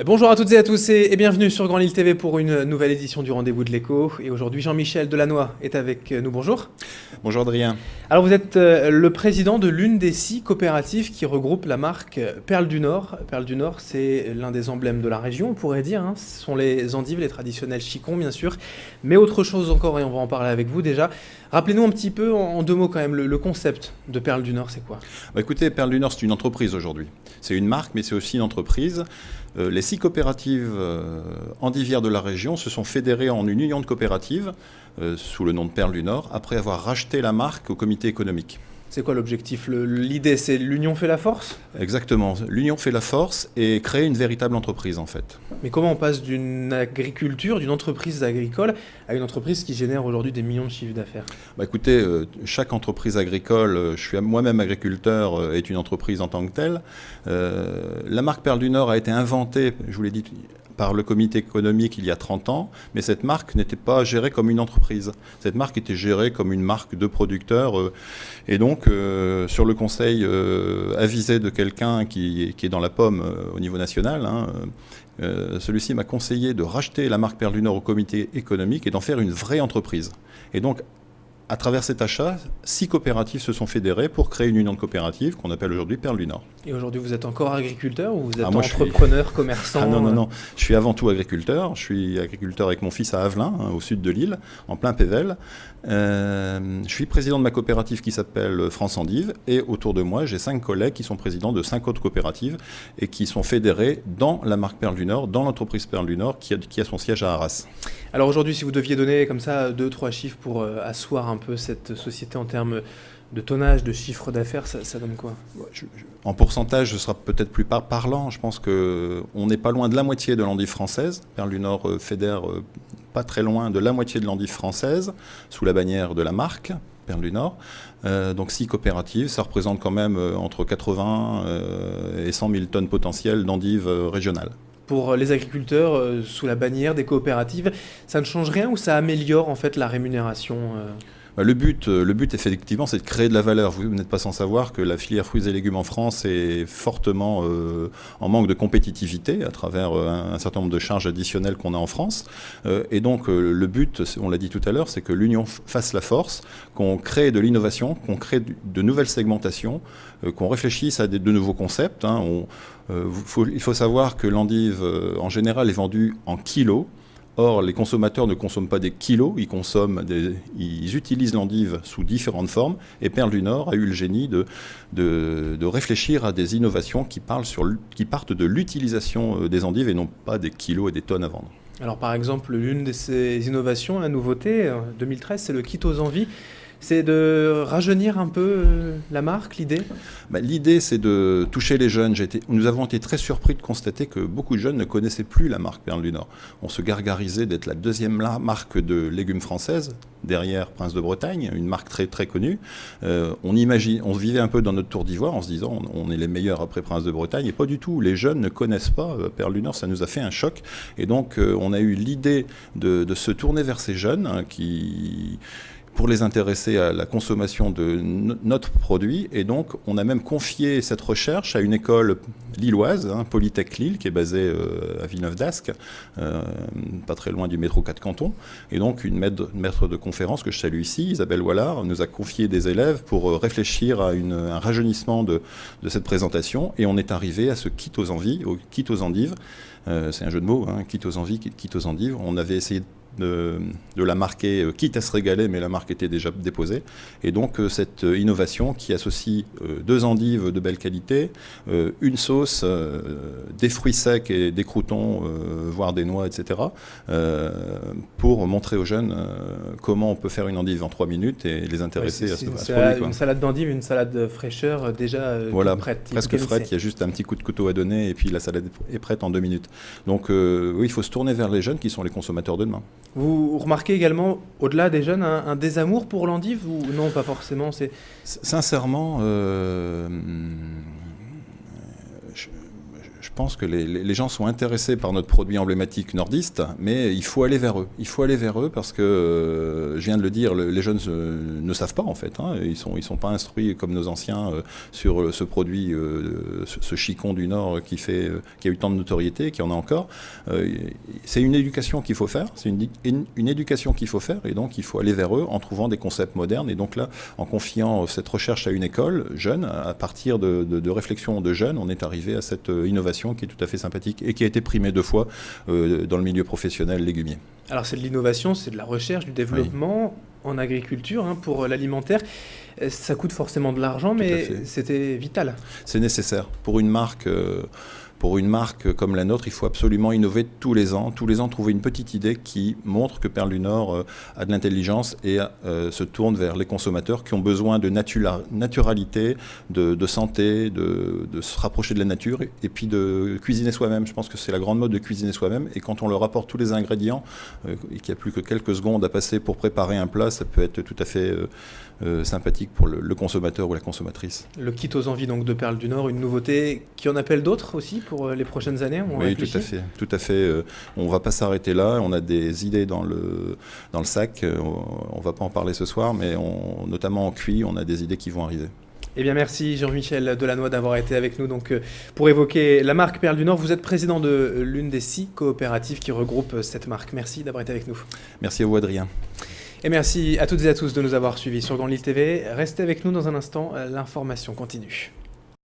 Bonjour à toutes et à tous et bienvenue sur Grand Lille TV pour une nouvelle édition du Rendez-vous de l'Écho. Et aujourd'hui, Jean-Michel Delannoy est avec nous. Bonjour. Bonjour Adrien. Alors vous êtes le président de l'une des 6 coopératives qui regroupent la marque Perles du Nord. Perles du Nord, c'est l'un des emblèmes de la région, on pourrait dire. Ce sont les endives, les traditionnels chicons bien sûr, mais autre chose encore et on va en parler avec vous déjà. Rappelez-nous un petit peu en 2 mots quand même le concept de Perles du Nord, c'est quoi? Écoutez, Perles du Nord, c'est une entreprise aujourd'hui. C'est une marque, mais c'est aussi une entreprise. Les 6 coopératives endivières de la région se sont fédérées en une union de coopératives sous le nom de Perles du Nord, après avoir racheté la marque au comité économique. C'est quoi l'objectif? L'idée, c'est l'union fait la force? Exactement. L'union fait la force et crée une véritable entreprise en fait. Mais comment on passe d'une agriculture, d'une entreprise agricole, à une entreprise qui génère aujourd'hui des millions de chiffres d'affaires? Écoutez, chaque entreprise agricole, je suis moi-même agriculteur, est une entreprise en tant que telle. La marque Perles du Nord a été inventée, je vous l'ai dit, par le comité économique il y a 30 ans, mais cette marque n'était pas gérée comme une entreprise. Cette marque était gérée comme une marque de producteur. Et donc, sur le conseil avisé de quelqu'un qui est dans la pomme au niveau national, celui-ci m'a conseillé de racheter la marque Perles du Nord au comité économique et d'en faire une vraie entreprise. Et donc, à travers cet achat, 6 coopératives se sont fédérées pour créer une union de coopératives qu'on appelle aujourd'hui Perles du Nord. Et aujourd'hui, vous êtes encore agriculteur ou vous êtes moi, entrepreneur, commerçant? Non. Je suis avant tout agriculteur. Je suis agriculteur avec mon fils à Avelin, au sud de Lille, en plein Pével. Je suis président de ma coopérative qui s'appelle France Endive. Et autour de moi, j'ai 5 collègues qui sont présidents de 5 autres coopératives et qui sont fédérés dans la marque Perles du Nord, dans l'entreprise Perles du Nord qui a son siège à Arras. Alors aujourd'hui, si vous deviez donner comme ça 2-3 chiffres pour asseoir un peu cette société en termes de tonnage, de chiffre d'affaires, ça donne quoi? En pourcentage, ce sera peut-être plus parlant. Je pense qu'on n'est pas loin de la moitié de l'endive française. Perles du Nord fédère pas très loin de la moitié de l'endive française, sous la bannière de la marque Perles du Nord. Donc 6 coopératives, ça représente quand même entre 80 et 100 000 tonnes potentielles d'endives régionales. Pour les agriculteurs, sous la bannière des coopératives, ça ne change rien ou ça améliore en fait la rémunération? Le but, effectivement, c'est de créer de la valeur. Vous n'êtes pas sans savoir que la filière fruits et légumes en France est fortement en manque de compétitivité à travers un certain nombre de charges additionnelles qu'on a en France. Et donc, le but, on l'a dit tout à l'heure, c'est que l'union fasse la force, qu'on crée de l'innovation, qu'on crée de nouvelles segmentations, qu'on réfléchisse à de nouveaux concepts. Il faut savoir que l'endive, en général, est vendue en kilos. Or, les consommateurs ne consomment pas des kilos, ils utilisent l'endive sous différentes formes. Et Perles du Nord a eu le génie de réfléchir à des innovations qui partent de l'utilisation des endives et non pas des kilos et des tonnes à vendre. Alors par exemple, l'une de ces innovations, la nouveauté, 2013, c'est le kit aux envies. C'est de rajeunir un peu la marque, l'idée? L'idée, c'est de toucher les jeunes. Nous avons été très surpris de constater que beaucoup de jeunes ne connaissaient plus la marque Perles du Nord. On se gargarisait d'être la 2e marque de légumes française, derrière Prince de Bretagne, une marque très, très connue. On vivait un peu dans notre tour d'ivoire en se disant on est les meilleurs après Prince de Bretagne, et pas du tout. Les jeunes ne connaissent pas Perles du Nord, ça nous a fait un choc. Et donc, on a eu l'idée de se tourner vers ces jeunes pour les intéresser à la consommation de notre produit. Et donc, on a même confié cette recherche à une école lilloise, Polytech Lille, qui est basée à Villeneuve-d'Ascq, pas très loin du métro 4 cantons. Et donc, une maître de conférence que je salue ici, Isabelle Wallard, nous a confié des élèves pour réfléchir à un rajeunissement de cette présentation. Et on est arrivé à ce kit aux endives. C'est un jeu de mots, kit aux envies, kit aux endives. On avait essayé de la marquer, quitte à se régaler, mais la marque était déjà déposée. Et donc cette innovation qui associe 2 endives de belle qualité, une sauce, des fruits secs et des croûtons, voire des noix, etc., pour montrer aux jeunes comment on peut faire une endive en 3 minutes et les intéresser à ce produit. Une salade d'endive, une salade fraîcheur déjà prête. Presque frette, il y a juste un petit coup de couteau à donner et puis la salade est prête en 2 minutes. Donc oui, il faut se tourner vers les jeunes qui sont les consommateurs de demain. Vous remarquez également, au-delà des jeunes, un désamour pour l'endive ou non, pas forcément? Sincèrement, je pense que les gens sont intéressés par notre produit emblématique nordiste, mais il faut aller vers eux. Il faut aller vers eux parce que, je viens de le dire, les jeunes ne savent pas en fait. Hein. Ils sont pas instruits comme nos anciens sur ce produit, ce chicon du Nord qui a eu tant de notoriété, qui en a encore. C'est une éducation qu'il faut faire. C'est une éducation qu'il faut faire, et donc il faut aller vers eux en trouvant des concepts modernes. Et donc là, en confiant cette recherche à une école jeune, à partir de réflexions de jeunes, on est arrivé à cette innovation qui est tout à fait sympathique et qui a été primée 2 fois dans le milieu professionnel légumier. Alors c'est de l'innovation, c'est de la recherche, du développement en agriculture pour l'alimentaire. Ça coûte forcément de l'argent, mais c'était vital. C'est nécessaire. Pour une marque comme la nôtre, il faut absolument innover tous les ans. Tous les ans, trouver une petite idée qui montre que Perles du Nord a de l'intelligence et se tourne vers les consommateurs qui ont besoin de naturalité, de santé, de se rapprocher de la nature et puis de cuisiner soi-même. Je pense que c'est la grande mode de cuisiner soi-même. Et quand on leur apporte tous les ingrédients et qu'il n'y a plus que quelques secondes à passer pour préparer un plat, ça peut être tout à fait sympathique pour le consommateur ou la consommatrice. Le kit aux envies donc de Perles du Nord, une nouveauté qui en appelle d'autres aussi pour les prochaines années. Oui, tout à fait. On ne va pas s'arrêter là. On a des idées dans le sac. On ne va pas en parler ce soir, mais notamment en cuit, on a des idées qui vont arriver. Eh bien, merci Jean-Michel Delannoy d'avoir été avec nous pour évoquer la marque Perles du Nord. Vous êtes président de l'une des 6 coopératives qui regroupent cette marque. Merci d'avoir été avec nous. Merci à vous, Adrien. Et merci à toutes et à tous de nous avoir suivis sur Grande Lille TV. Restez avec nous dans un instant, l'information continue.